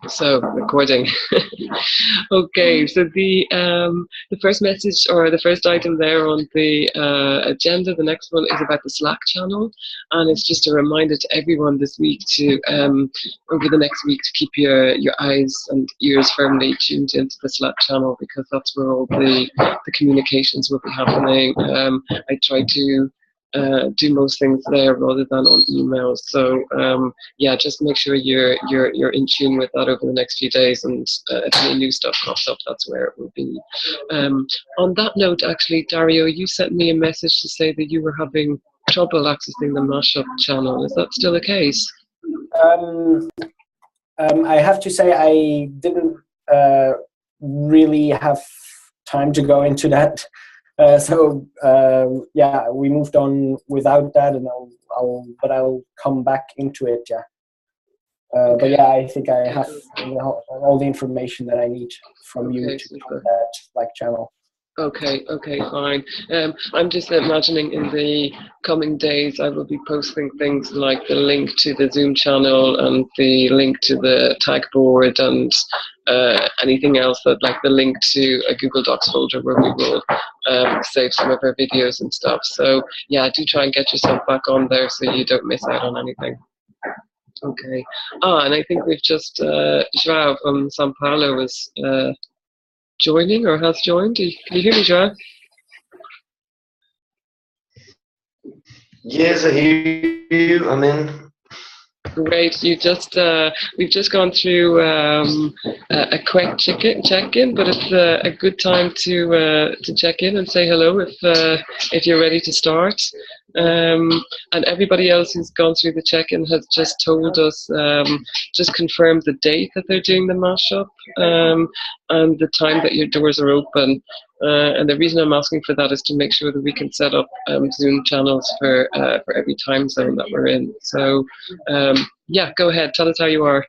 So recording. Okay, so the first message or the first item there on the agenda, the next one is about the Slack channel, and it's just a reminder to everyone this week to over the next week to keep your eyes and ears firmly tuned into the Slack channel, because that's where all the communications will be happening. I try to do most things there rather than on emails. So yeah, just make sure you're in tune with that over the next few days, and if any new stuff pops up, that's where it will be. On that note, actually, Dario, you sent me a message to say that you were having trouble accessing the Mashup channel. Is that still the case? I have to say I didn't really have time to go into that. So yeah, we moved on without that, and I'll come back into it. Yeah, but yeah, I think I have all the information that I need from you to join that Slack channel. Okay, fine. I'm just imagining in the coming days I will be posting things like the link to the Zoom channel and the link to the tag board and anything else, that like the link to a Google Docs folder where we will save some of our videos and stuff. So yeah, do try and get yourself back on there so you don't miss out on anything. Okay. And I think we've just Joao from Sao Paulo is joining or has joined. Can you hear me, Joao? Yes, I hear you. I'm in. Great. You just we've just gone through a quick check-in, but it's a good time to check in and say hello if you're ready to start. And everybody else who's gone through the check-in has just told us, just confirmed the date that they're doing the mashup and the time that your doors are open. And the reason I'm asking for that is to make sure that we can set up Zoom channels for every time zone that we're in. So yeah, go ahead, tell us how you are.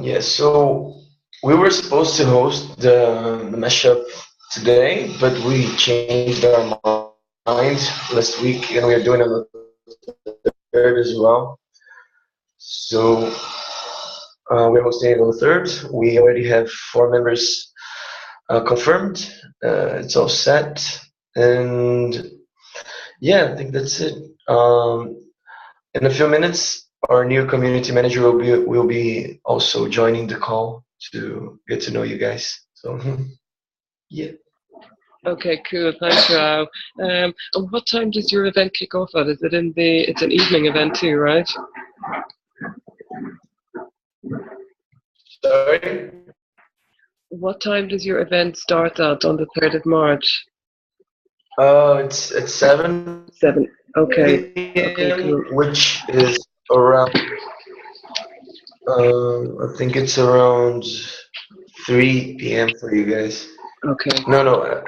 Yeah, so we were supposed to host the mashup today, but we changed our mind last week, and we are doing it on the 3rd as well. So we're hosting it on the 3rd. We already have 4 members confirmed. It's all set, and yeah, I think that's it. In a few minutes, our new community manager will be also joining the call to get to know you guys. So yeah. Okay, cool. Thanks, Joao. And what time does your event kick off at? Is it it's an evening event too, right? Sorry? What time does your event start at on the 3rd of March? It's at 7. 7. Okay. Okay, cool. Which is around, I think it's around 3 p.m. for you guys. Okay. No.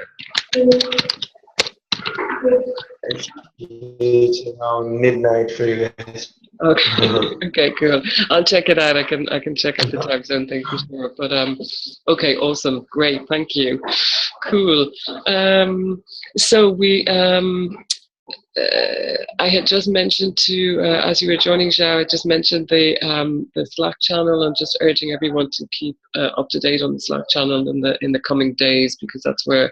It's around midnight for you guys. Okay. Okay, cool. I'll check it out. I can check out the time zone thing for sure. But okay, awesome, great, thank you. Cool. So we I had just mentioned to as you were joining, Joao, I just mentioned the Slack channel, and just urging everyone to keep up to date on the Slack channel in the coming days, because that's where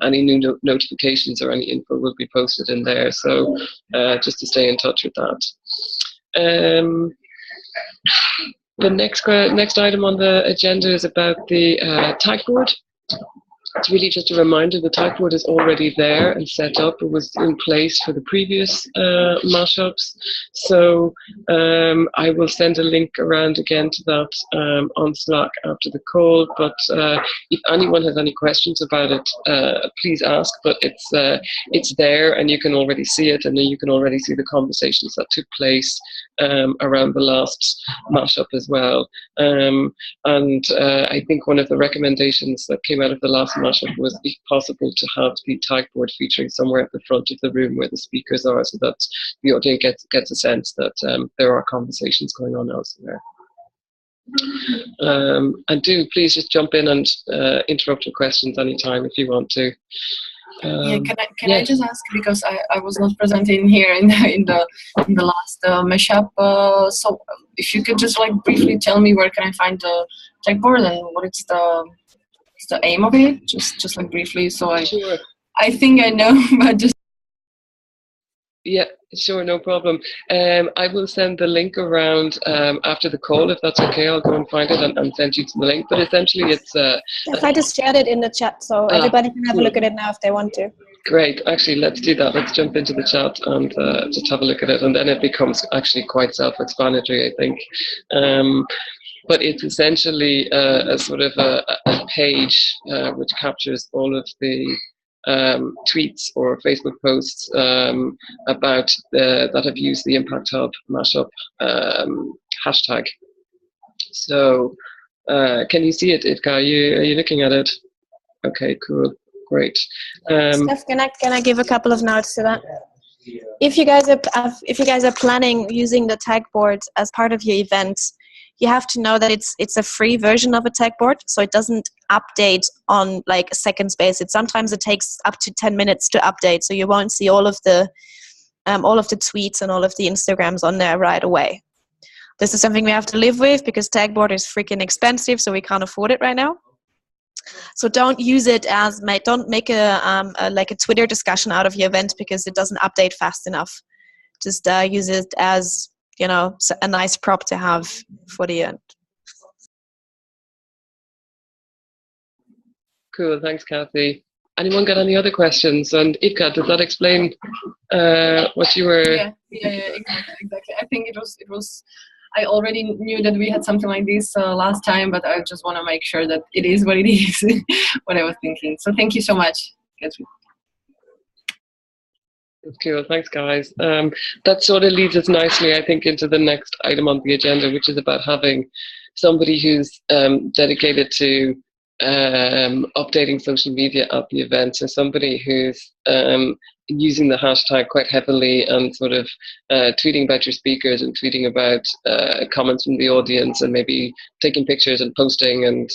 any new notifications or any info will be posted in there. So just to stay in touch with that. The next item on the agenda is about the tag board. It's really just a reminder the tag board is already there and set up. It was in place for the previous mashups. So I will send a link around again to that on Slack after the call. But if anyone has any questions about it, please ask. But it's there, and you can already see it, and then you can already see the conversations that took place around the last mashup as well. And I think one of the recommendations that came out of the last mashup was, if possible, to have the tag board featuring somewhere at the front of the room where the speakers are, so that the audience gets a sense that there are conversations going on elsewhere. And do please just jump in and interrupt with questions anytime if you want to. Yeah, can I just ask, because I was not present in here in the last mashup. So if you could just like briefly tell me where can I find the tech board and what is the aim of it? Just like briefly, so Sure. I think I know, but just. Yeah, sure, no problem. I will send the link around after the call, if that's okay. I'll go and find it and send you the link. But essentially, it's If I just shared it in the chat, so everybody can have a look at it now if they want to. great. Actually, let's do that. Let's jump into the chat and just have a look at it, and then it becomes actually quite self-explanatory, I think. But it's essentially a sort of a page which captures all of the tweets or Facebook posts about that have used the Impact Hub mashup hashtag. So can you see it, Itka? Are you looking at it? Okay, cool, great. Steph, can I give a couple of notes to that? If you guys are planning using the tag board as part of your event, you have to know that it's a free version of a tag board, so it doesn't update on like a second space. Sometimes it takes up to 10 minutes to update, so you won't see all of the tweets and all of the Instagrams on there right away. This is something we have to live with because tag board is freaking expensive, so we can't afford it right now. So don't use it don't make a Twitter discussion out of your event because it doesn't update fast enough. Just use it as, you know, a nice prop to have for the end. Cool, thanks, Kathy. Anyone got any other questions? And Itka, does that explain what you were? Yeah, exactly. I think it was. I already knew that we had something like this last time, but I just want to make sure that it is what it is, what I was thinking. So thank you so much. Cool, thanks guys. That sort of leads us nicely, I think, into the next item on the agenda, which is about having somebody who's dedicated to updating social media at the event. So somebody who's using the hashtag quite heavily and sort of tweeting about your speakers and tweeting about comments from the audience and maybe taking pictures and posting and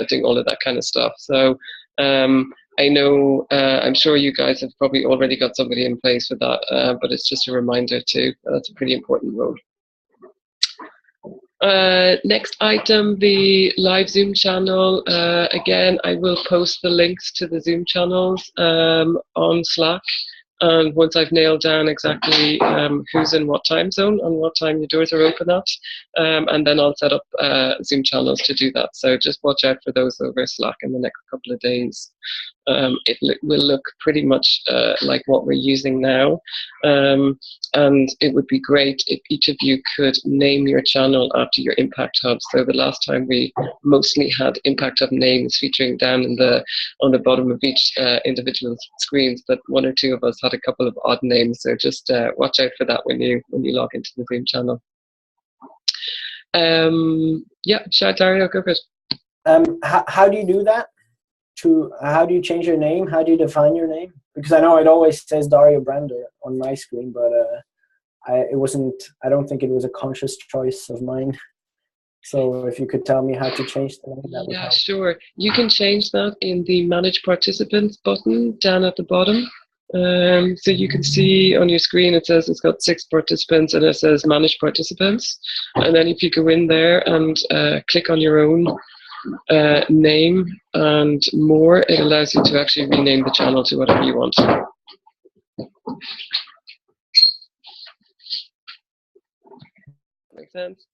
doing all of that kind of stuff. So I know, I'm sure you guys have probably already got somebody in place for that, but it's just a reminder too. That's a pretty important role. Next item, the live Zoom channel. Again, I will post the links to the Zoom channels on Slack. And once I've nailed down exactly who's in what time zone and what time your doors are open at, and then I'll set up Zoom channels to do that. So just watch out for those over Slack in the next couple of days. It will look pretty much like what we're using now. And it would be great if each of you could name your channel after your Impact Hub. So the last time we mostly had Impact Hub names featuring down on the bottom of each individual screens, but one or two of us had a couple of odd names. So just watch out for that when you log into the Zoom channel. Yeah, shout Dario, go for it. How do you do that? How do you change your name? How do you define your name? Because I know it always says Dario Brander on my screen, but I don't think it was a conscious choice of mine. So if you could tell me how to change the name, that would help. Yeah, sure. You can change that in the Manage Participants button down at the bottom. So you can see on your screen it says it's got 6 participants and it says Manage Participants. And then if you go in there and click on your own name and more, it allows you to actually rename the channel to whatever you want. Make sense?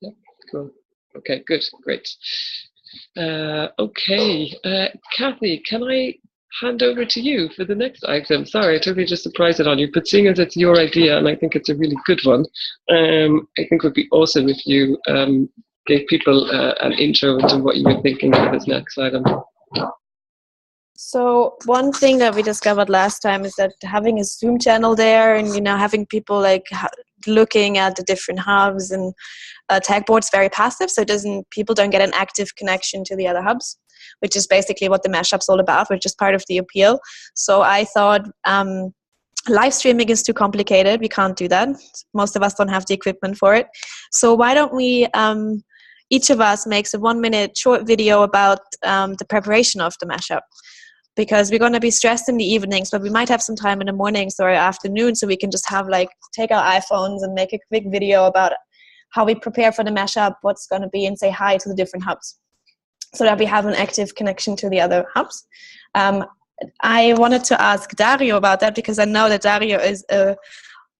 Yeah, cool. Okay, good, great. Okay, Kathy, can I hand over to you for the next item? Sorry, I totally just surprised it on you, but seeing as it's your idea and I think it's a really good one, I think it would be awesome if you gave people an intro into what you were thinking for this next item. So one thing that we discovered last time is that having a Zoom channel there and, you know, having people like looking at the different hubs and tag boards very passive, so people don't get an active connection to the other hubs, which is basically what the mashup's all about, which is part of the appeal. So I thought live streaming is too complicated. We can't do that. Most of us don't have the equipment for it. So why don't we each of us makes a 1-minute short video about the preparation of the mashup. because we're going to be stressed in the evenings, but we might have some time in the mornings or afternoon, so we can just have like take our iPhones and make a quick video about how we prepare for the mashup, what's going to be, and say hi to the different hubs, so that we have an active connection to the other hubs. I wanted to ask Dario about that, because I know that Dario is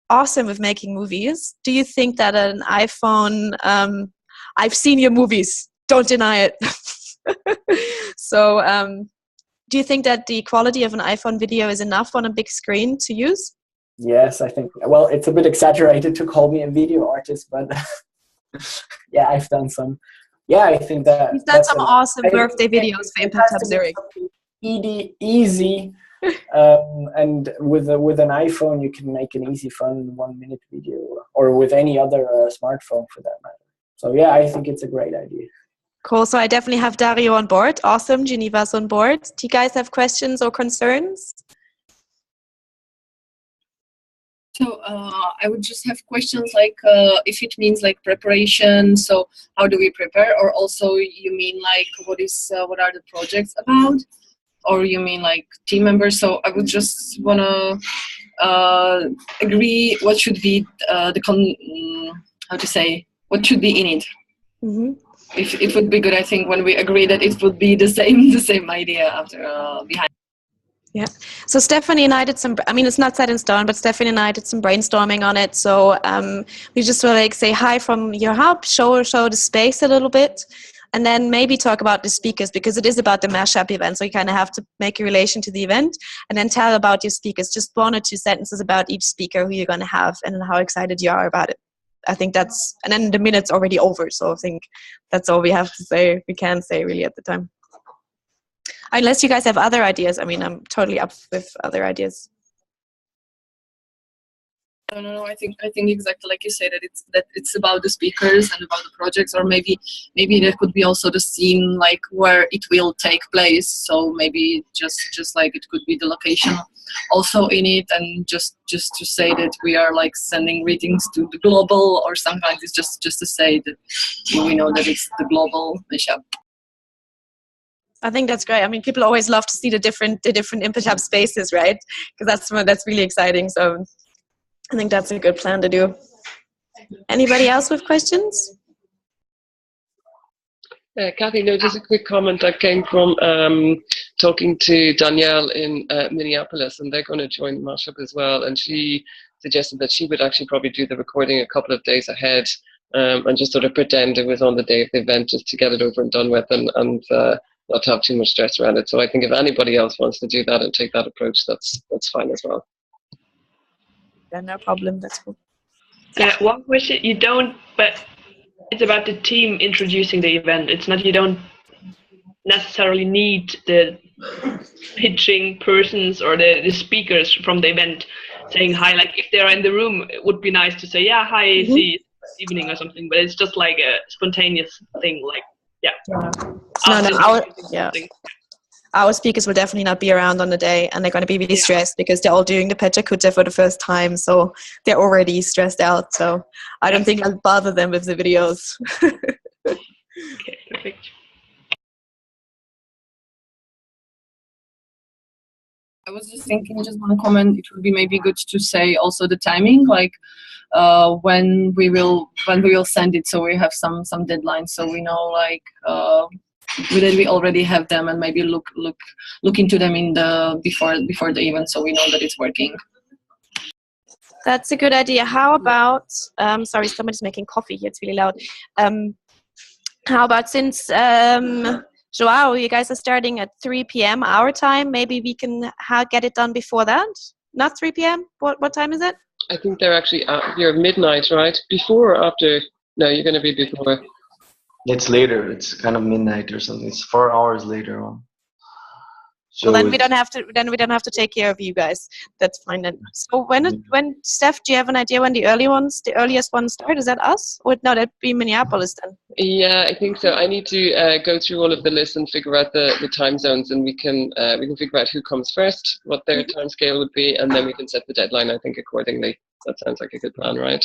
awesome with making movies. Do you think that an iPhone, I've seen your movies, don't deny it. So do you think that the quality of an iPhone video is enough on a big screen to use? Yes, I think, well, it's a bit exaggerated to call me a video artist, but yeah, I've done some. Yeah, I think that you've done some awesome birthday videos for Impact Hub Zurich. Easy, and with an iPhone you can make an easy, fun 1-minute video, or with any other smartphone for that matter. So yeah, I think it's a great idea. Cool. So I definitely have Dario on board. Awesome. Geneva's on board. Do you guys have questions or concerns? So I would just have questions like if it means like preparation. So how do we prepare? Or also you mean like what are the projects about? Or you mean like team members? So I would just want to agree what should be what should be in it. Mm-hmm. If it would be good, I think, when we agree that it would be the same idea after behind. Yeah. So Stephanie and I did some, I mean, it's not set in stone, but Stephanie and I did some brainstorming on it. So we just will like say hi from your hub, show the space a little bit, and then maybe talk about the speakers, because it is about the mashup event. So you kind of have to make a relation to the event and then tell about your speakers, just 1 or 2 sentences about each speaker, who you're going to have, and how excited you are about it. I think that's, and then the minute's already over. So I think that's all we have to say. We can say really at the time. Unless you guys have other ideas. I mean, I'm totally up with other ideas. No. I think exactly like you said, that it's about the speakers and about the projects, or maybe there could be also the scene, like where it will take place. So maybe just like it could be the location also in it, and just to say that we are like sending greetings to the global, or sometimes it's just to say that we know that it's the global mashup. I think that's great. I mean, people always love to see the different Impact Hub spaces, right? Because that's really exciting. So I think that's a good plan to do. Anybody else with questions? Kathy, no, just a quick comment that came from talking to Danielle in Minneapolis, and they're going to join the mashup as well. And she suggested that she would actually probably do the recording a couple of days ahead, and just sort of pretend it was on the day of the event, just to get it over and done with, and not have too much stress around it. So I think if anybody else wants to do that and take that approach, that's fine as well. Yeah, no problem. That's cool. Yeah, one question you don't, but it's about the team introducing the event. It's not, you don't necessarily need the pitching persons or the speakers from the event saying hi. Like if they're in the room, it would be nice to say, yeah, hi, Mm-hmm. see you this evening or something. But it's just like a spontaneous thing. Like, yeah. Our speakers will definitely not be around on the day, and they're going to be really stressed because they're all doing the Pecha for the first time, so they're already stressed out. So I don't think I'll bother them with the videos. Okay, perfect. I was just thinking, just one comment, it would be maybe good to say also the timing, like when we will send it, so we have some deadlines, so we know like that we already have them, and maybe look into them in the before the event, so we know that it's working. That's a good idea. How about sorry, somebody's making coffee here, it's really loud. How about, since Joao, you guys are starting at 3 p.m. our time, maybe we can get it done before that? Not 3 p.m.? What time is it? I think they're actually you're midnight, right? Before or after? No, you're going to be before. It's later. It's kind of midnight or something. It's 4 hours later on. So well, then we don't have to take care of you guys. That's fine then. So when Steph, do you have an idea when the earliest ones start? Is that us? Or no, that'd be Minneapolis then. Yeah, I think so. I need to go through all of the lists and figure out the time zones, and we can figure out who comes first, what their time scale would be, and then we can set the deadline, I think, accordingly. That sounds like a good plan, right?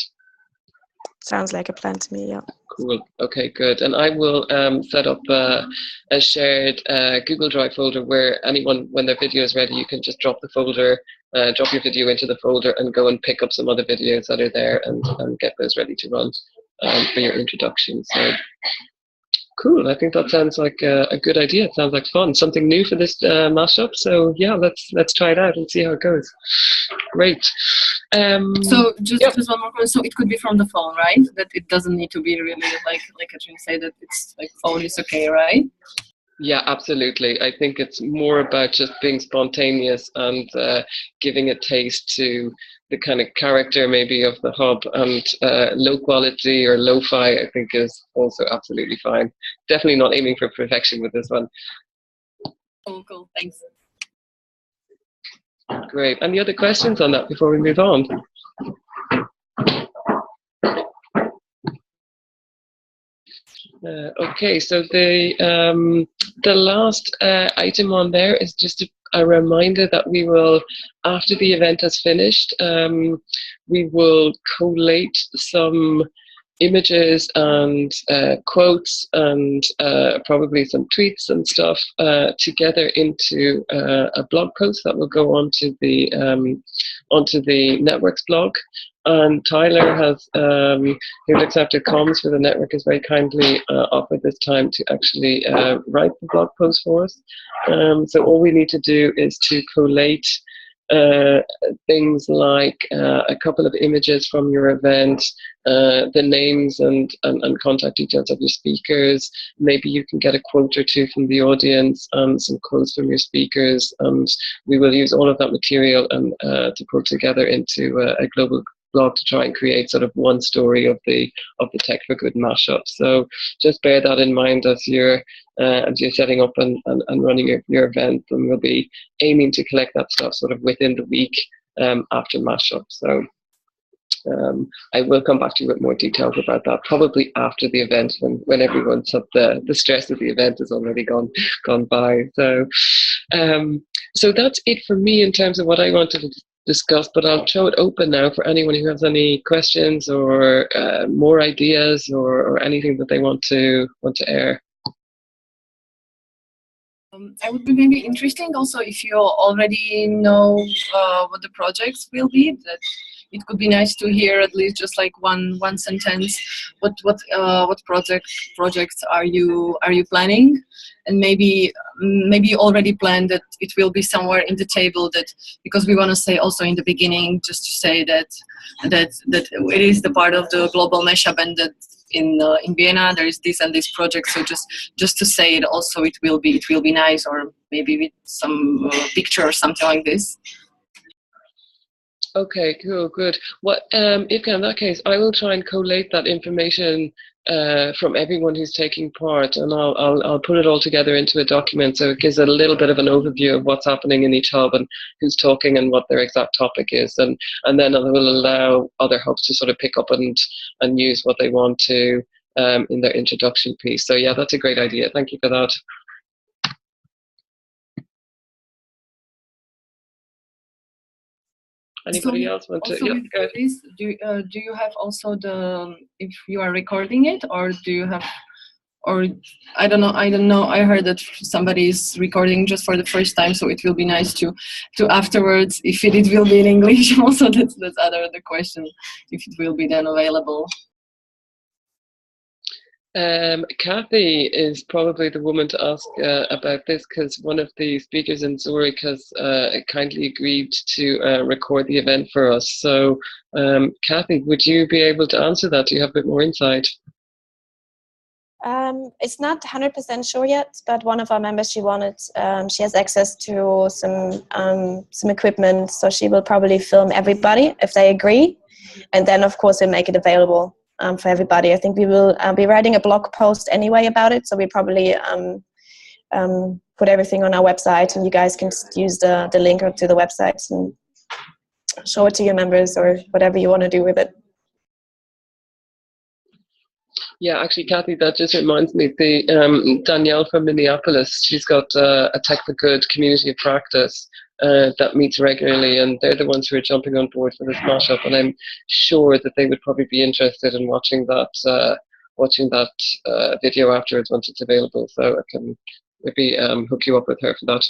Sounds like a plan to me, yeah. Cool. Okay, good. And I will set up a shared Google Drive folder where anyone, when their video is ready, you can just drop the folder, drop your video into the folder and go and pick up some other videos that are there and get those ready to run for your introduction. So cool. I think that sounds like a good idea. It sounds like fun. Something new for this mashup. So yeah, let's try it out and see how it goes. Great. So just one more question. So it could be from the phone, right? That it doesn't need to be really like Katrina said, that it's like phone is okay, right? Yeah, absolutely. I think it's more about just being spontaneous and giving a taste to the kind of character maybe of the hub, and low quality or lo-fi I think is also absolutely fine. Definitely not aiming for perfection with this one. Cool. Thanks. Great. Any other questions on that before we move on? Okay, so the last item on there is just a reminder that we will, after the event has finished, we will collate some images and quotes and probably some tweets and stuff together into a blog post that will go onto the network's blog. And Tyler has, who looks after comms for the network, has very kindly offered this time to actually write the blog post for us. So all we need to do is to collate things like a couple of images from your event, the names and contact details of your speakers. Maybe you can get a quote or two from the audience, some quotes from your speakers, and we will use all of that material and to put together into a global blog to try and create sort of one story of the Tech for Good mashup. So just bear that in mind as you're setting up and running your event, and we'll be aiming to collect that stuff sort of within the week after mashup. So I will come back to you with more details about that probably after the event, when everyone's had the stress of the event has already gone by. So so that's it for me in terms of what I wanted to discuss, but I'll throw it open now for anyone who has any questions or more ideas or anything that they want to air. I would be maybe interesting also if you already know what the projects will be. That it could be nice to hear at least just like one sentence. What projects are you planning? And maybe you already planned that it will be somewhere in the table, that because we want to say also in the beginning, just to say that it is the part of the global mashup, and that in Vienna there is this and this project. So just to say it also, it will be nice, or maybe with some picture or something like this. Okay, cool, good. If in that case, I will try and collate that information from everyone who's taking part, and I'll put it all together into a document, so it gives a little bit of an overview of what's happening in each hub and who's talking and what their exact topic is, and then it will allow other hubs to sort of pick up and use what they want to in their introduction piece. So yeah, that's a great idea. Thank you for that. Anybody else want to? Also, Yeah, go ahead. this, do you have also if you are recording it, or do you have, or I don't know. I heard that somebody is recording just for the first time, so it will be nice to afterwards, if it will be in English also. That's the question, if it will be then available. Kathy is probably the woman to ask about this, because one of the speakers in Zurich has kindly agreed to record the event for us. So, Kathy, would you be able to answer that? Do you have a bit more insight? It's not 100% sure yet, but one of our members, she has access to some equipment, so she will probably film everybody if they agree, and then of course we'll make it available for everybody. I think we will be writing a blog post anyway about it, so we probably put everything on our website, and you guys can just use the link to the website and show it to your members or whatever you want to do with it. Yeah, actually, Kathy, that just reminds me. The Danielle from Minneapolis, she's got a Tech for Good community of practice that meets regularly, and they're the ones who are jumping on board for this mashup. And I'm sure that they would probably be interested in watching that video afterwards once it's available. So I can maybe hook you up with her for that.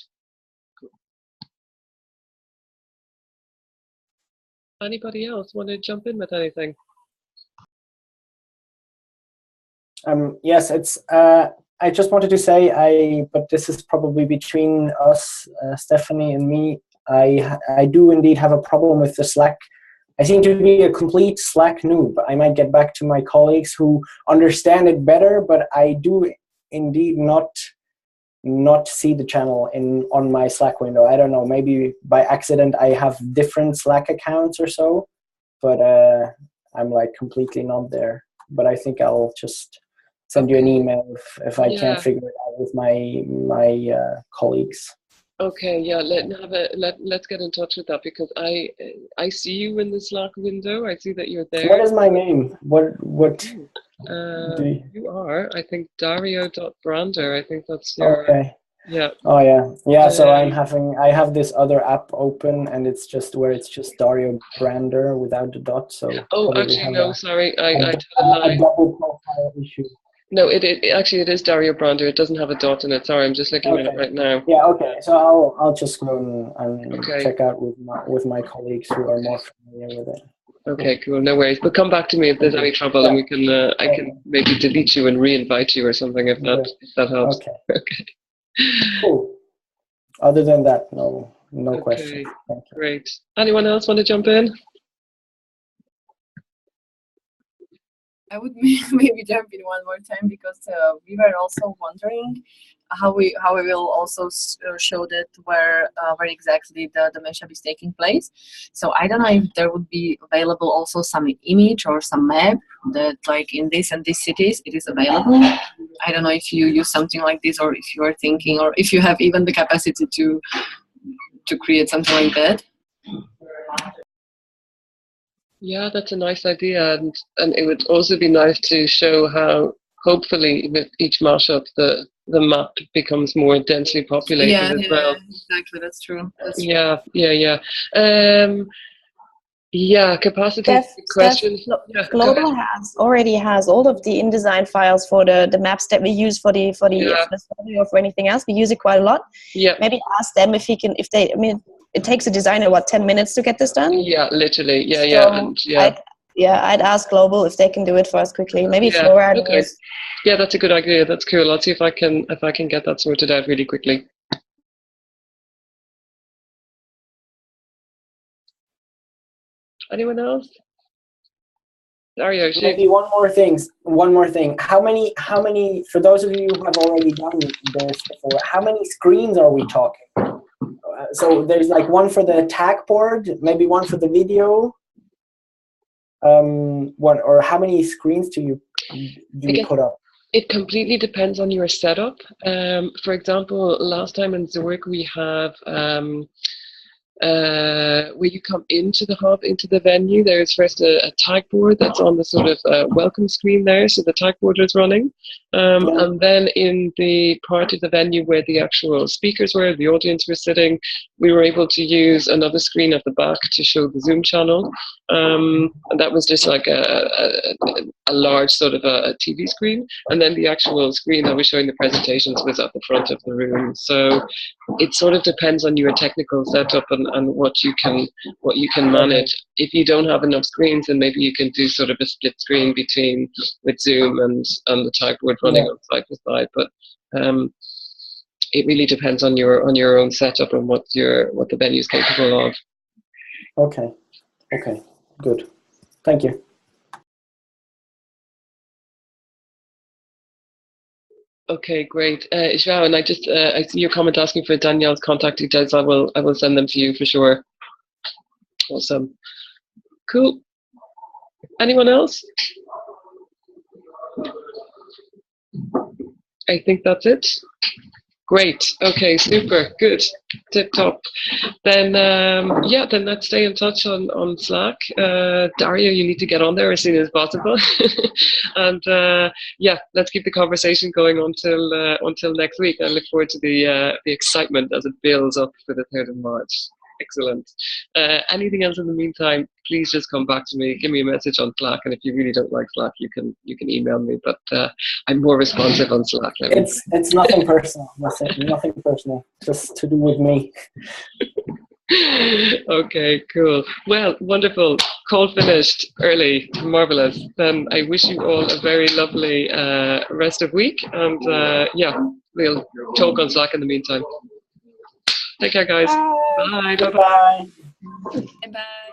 Anybody else want to jump in with anything? Yes, it's. I just wanted to say, but this is probably between us, Stephanie and me. I do indeed have a problem with the Slack. I seem to be a complete Slack noob. I might get back to my colleagues who understand it better, but I do indeed not see the channel on my Slack window. I don't know. Maybe by accident I have different Slack accounts or so, but I'm like completely not there. But I think I'll just send you an email if I can't figure it out with my colleagues. Okay, yeah, let's get in touch with that, because I see you in the Slack window. I see that you're there. What is my name? What you are, I think, Dario.Brander. I think that's your. Okay. Yeah. Oh yeah. So I have this other app open, and it's just Dario Brander without the dot. So. Oh, actually, no. Sorry, I a double profile issue. No, it is Dario Brander. It doesn't have a dot in it. Sorry, I'm just looking at it right now. Yeah. Okay. So I'll just go and check out with my colleagues who are more familiar with it. Okay, cool. No worries. But come back to me if there's any trouble, and we can I can maybe delete you and re-invite you or something if that helps. Okay. Cool. Other than that, no questions. Thank you. Great. Anyone else want to jump in? I would maybe jump in one more time, because we were also wondering how we will also show that where exactly the mashup is taking place. So I don't know if there would be available also some image or some map that, like, in this and these cities it is available. I don't know if you use something like this, or if you are thinking, or if you have even the capacity to create something like that. Yeah, that's a nice idea, and it would also be nice to show how, hopefully, with each mashup, the map becomes more densely populated as well. Yeah, exactly. That's true. Yeah. Capacity question. Global already has all of the InDesign files for the maps that we use for the study or for anything else. We use it quite a lot. Yeah. Maybe ask them it takes a designer 10 minutes to get this done. Yeah, literally. I'd ask Global if they can do it for us quickly. Maybe Flora. Okay. Yeah, that's a good idea. That's cool. I'll see if I can get that sorted out really quickly. Anyone else? Dario, maybe one more thing. How many? For those of you who have already done this before, how many screens are we talking? So there's like one for the tag board, maybe one for the video. Or how many screens do you put up? It completely depends on your setup. For example, last time in Zurich we have where you come into the hub, into the venue, there's first a tag board that's on the sort of welcome screen there, so the tag board is running. And then in the part of the venue where the actual speakers were, the audience were sitting, we were able to use another screen at the back to show the Zoom channel. And that was just like a large sort of a TV screen. And then the actual screen that was showing the presentations was at the front of the room. So it sort of depends on your technical setup and what you can manage. If you don't have enough screens, then maybe you can do sort of a split screen with Zoom and the tag board running on side by side. But it really depends on your own setup and what the venue is capable of. Okay, good. Thank you. Okay, great. João, and I see your comment asking for Danielle's contact details. I will send them to you for sure. Awesome. Cool. Anyone else? I think that's it. Great. Okay, super. Good. Tip top. Then yeah, then let's stay in touch on Slack. Dario, you need to get on there as soon as possible. And yeah, let's keep the conversation going until next week. I look forward to the excitement as it builds up for the 3rd of March. Excellent. Anything else in the meantime, please just come back to me, give me a message on Slack, and if you really don't like Slack, you can email me, but I'm more responsive on Slack. It's nothing personal, nothing personal, just to do with me. Okay, cool. Well, wonderful. Call finished early. Marvelous. Then I wish you all a very lovely rest of week, and yeah, we'll talk on Slack in the meantime. Take care, guys. Bye. Bye. Bye. Bye.